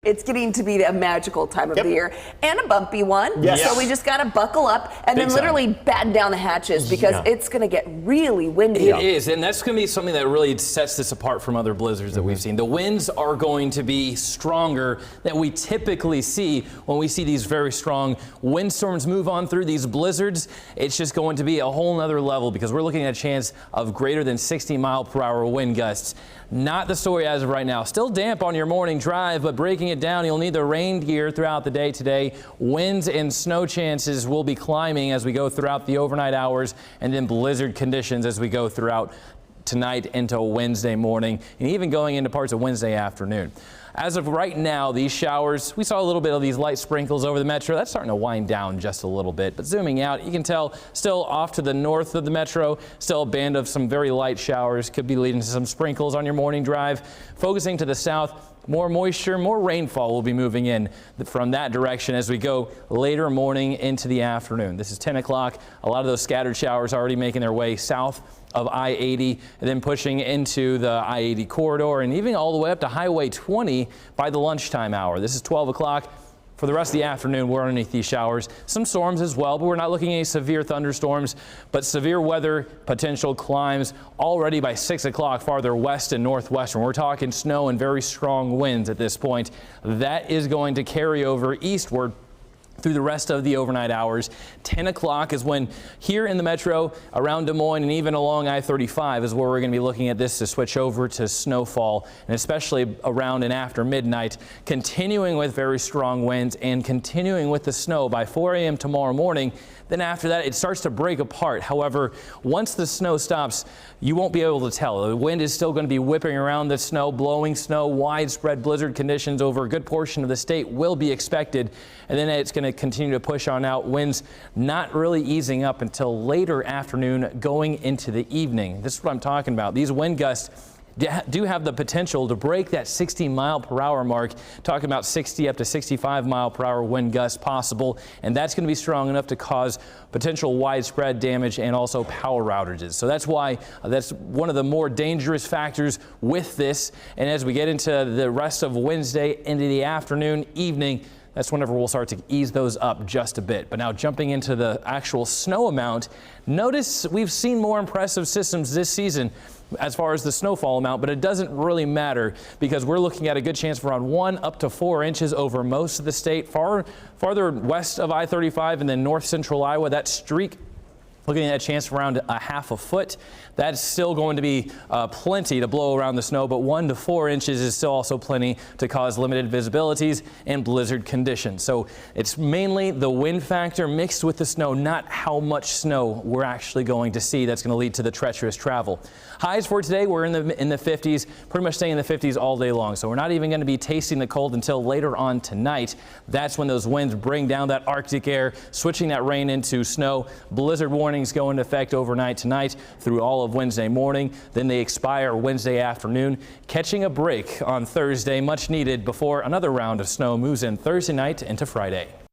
It's getting to be a magical time of the year and a bumpy one. Yes. So we just got to buckle up and then literally batten down the hatches because it's going to get really windy. It is, and that's going to be something that really sets this apart from other blizzards that we've seen. The winds are going to be stronger than we typically see when we see these very strong windstorms move on through these blizzards. It's just going to be a whole nother level because we're looking at a chance of greater than 60-mile-per-hour wind gusts. Not the story as of right now. Still damp on your morning drive, but breaking it down, you'll need the rain gear throughout the day today. Winds and snow chances will be climbing as we go throughout the overnight hours, and then blizzard conditions as we go throughout tonight into Wednesday morning and even going into parts of Wednesday afternoon. As of right now, these showers, we saw a little bit of these light sprinkles over the metro. That's starting to wind down just a little bit. But zooming out, you can tell still off to the north of the metro, still a band of some very light showers. Could be leading to some sprinkles on your morning drive. Focusing to the south, more moisture, more rainfall will be moving in from that direction as we go later morning into the afternoon. This is 10 o'clock. A lot of those scattered showers already making their way south of I-80 and then pushing into the I-80 corridor and even all the way up to Highway 20 by the lunchtime hour. This is 12 o'clock. For the rest of the afternoon, we're underneath these showers. Some storms as well, but we're not looking at any severe thunderstorms. But severe weather potential climbs already by 6 o'clock farther west and northwestern. We're talking snow and very strong winds at this point. That is going to carry over eastward through the rest of the overnight hours. 10 o'clock is when here in the metro around Des Moines and even along I-35 is where we're going to be looking at this to switch over to snowfall, and especially around and after midnight, continuing with very strong winds and continuing with the snow by 4 a.m. tomorrow morning. Then after that, it starts to break apart. However, once the snow stops, you won't be able to tell. The wind is still going to be whipping around the snow, blowing snow. Widespread blizzard conditions over a good portion of the state will be expected. And then it's going to continue to push on out. Winds not really easing up until later afternoon going into the evening. This is what I'm talking about. These wind gusts do have the potential to break that 60-mile-per-hour mark, talking about 60 up to 65-mile-per-hour wind gusts possible, and that's going to be strong enough to cause potential widespread damage and also power outages. So that's why that's one of the more dangerous factors with this. And as we get into the rest of Wednesday into the afternoon, evening, that's whenever we'll start to ease those up just a bit. But now jumping into the actual snow amount, notice we've seen more impressive systems this season as far as the snowfall amount, but it doesn't really matter because we're looking at a good chance for around 1 up to 4 inches over most of the state. Farther west of I-35 and then north central Iowa, that streak looking at a chance for around a half a foot. That's still going to be plenty to blow around the snow, but 1 to 4 inches is still also plenty to cause limited visibilities and blizzard conditions. So it's mainly the wind factor mixed with the snow, not how much snow we're actually going to see that's going to lead to the treacherous travel. Highs for today, we're in the 50s, pretty much staying in the 50s all day long. So we're not even going to be tasting the cold until later on tonight. That's when those winds bring down that Arctic air, switching that rain into snow. Blizzard warnings go into effect overnight tonight through all of Wednesday morning. Then they expire Wednesday afternoon, catching a break on Thursday, much needed before another round of snow moves in Thursday night into Friday.